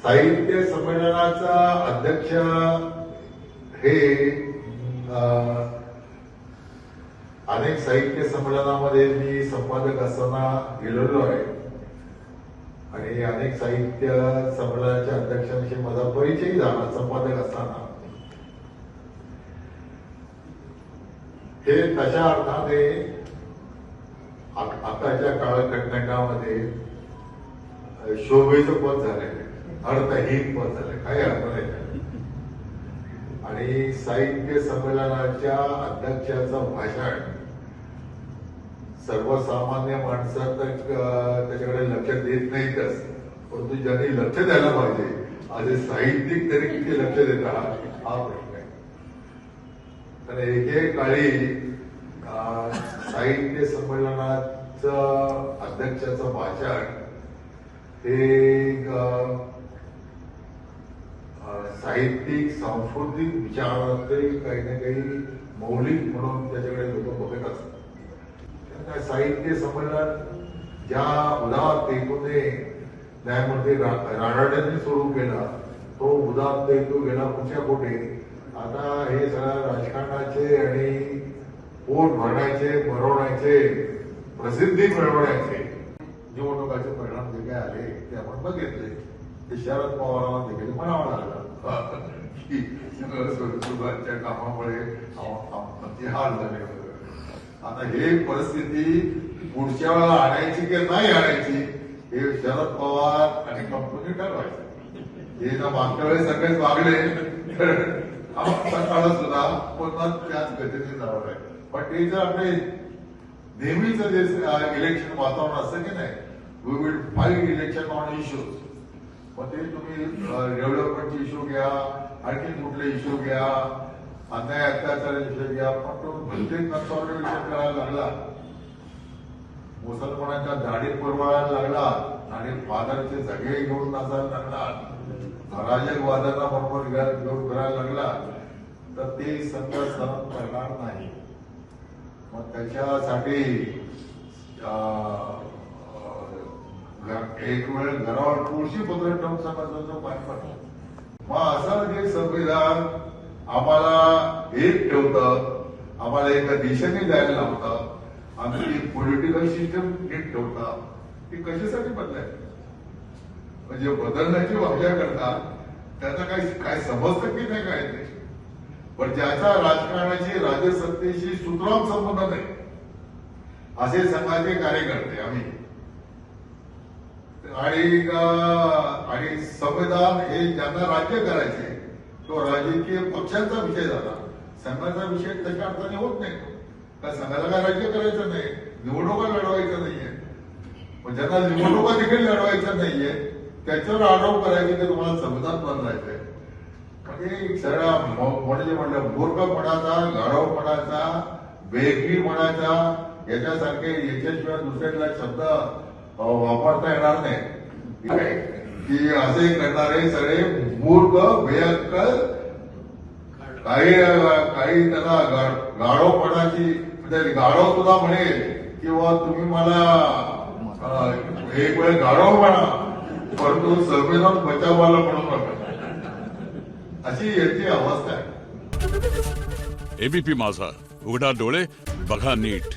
साहित्य संमेलनाचा अध्यक्ष हे अनेक साहित्य संमेलनामध्ये मी संपादक असताना गेलेलो आहे आणि अनेक साहित्य संमेलनाच्या अध्यक्षांशी माझा परिचय झाला संपादक असताना. हे तशा अर्थाने आताच्या कालखंडामध्ये शोभेचं पद झालंय, अर्थहीन पद झालंय, काही अर्थ नाही. आणि साहित्य संमेलनाच्या अध्यक्षाचं भाषण सर्वसामान्य माणसं तर त्याच्याकडे लक्ष देत नाहीतच, परंतु ज्यांनी लक्ष द्यायला पाहिजे असे साहित्यिक तरी किती लक्ष देतात हा प्रश्न आहे. तर एकेकाळी साहित्य संमेलनाचं अध्यक्षाचं भाषण हे साहित्यिक सांस्कृतिक विचाराचे काही ना काही मौलिक म्हणून त्याच्याकडे लोक बघत असतात. साहित्य संमेलन ज्या उदात्ततेने न्यायमूर्ती रानडेंनी सुरू केला तो उदात्त गेला पुढच्या पुढे. आता हे सगळ्या राजकारणाचे आणि पोट भरण्याचे भरवण्याचे प्रसिद्धी मिळवण्याचे निवडणुकाचे परिणाम जे काय आले ते आपण बघितले. ते शरद पवारांना देखील म्हणावं लागलं की सुरुवातच्या कामामुळे आमचे हाल झाले. आता हे परिस्थिती पुढच्या वेळेला आणायची की नाही आणायची हे शरद पवार आणि कंपनी ठरवायचं. हे जर मागच्या वेळेस सगळेच वागले तर सकाळ सुद्धा पुन्हा त्याच गतीने जावं आहे. पण ते जर आपले नेहमीच जे इलेक्शन वातावरण असतं की नाही, we will fight election on issues. मग ते तुम्ही डेव्हलपमेंटचे इश्यू घ्या, आणखी कुठले इश्यू घ्या, अन्याय अत्याचार इश्यू घ्या, पण तो भलतेच नक्षावर विषय करायला लागला, मुसलमानांच्या दाढी पुरवायला लागला आणि फादरचे झगे घेऊन नाचायला लागला, अराजक वादांना बरोबर घेऊन करायला लागला, तर ते संघ सहन करणार नाही. मग त्याच्यासाठी एक वेळ घरावर तुळशी पत्र ठेवून समाजाचं पाय पडलं. मग असं जे संविधान आम्हाला एक ठेवतं, आम्हाला एका दिशेने जायला लावतं, आमची पॉलिटिकल सिस्टम नीट ठेवतं, ती कशासाठी बदलायची? म्हणजे बदलण्याची भाषा करतात त्याचा काय समजतं की नाही काय ते. पण ज्याचा राजकारणाची राजसत्तेशी सुतराम संबंध नाही असे संघाचे कार्यकर्ते आम्ही. आणि संविधान हे ज्यांना राज्य करायचे तो राजकीय पक्षांचा विषय झाला, संघाचा विषय त्याच्या अर्थाने होत नाही. का संघाला काय राज्य करायचं नाही, निवडणुका लढवायचं नाहीये, पण ज्यांना निवडणुका देखील लढवायच्या नाहीये त्याच्यावर आरोप करायचे की तुम्हाला संविधान बदलायचंय. म्हणजे सगळा म्हणजे म्हटलं मूर्खपणाचा, गाढवपणाचा, बेफिकीपणाचा याच्यासारखे याच्याशिवाय दुसऱ्याला शब्द वापरता येणार नाही की असे करणारे सगळे मूर्ख बेअक्कल, काही त्यांना गाढवपणाची म्हणजे गाढव सुद्धा म्हणेल किंवा तुम्ही मला एक वेळ गाढव म्हणा परंतु संविधान बचावायला म्हणू नका, अशी याची अवस्था आहे. एबीपी माझा, उघडा डोळे बघा नीट.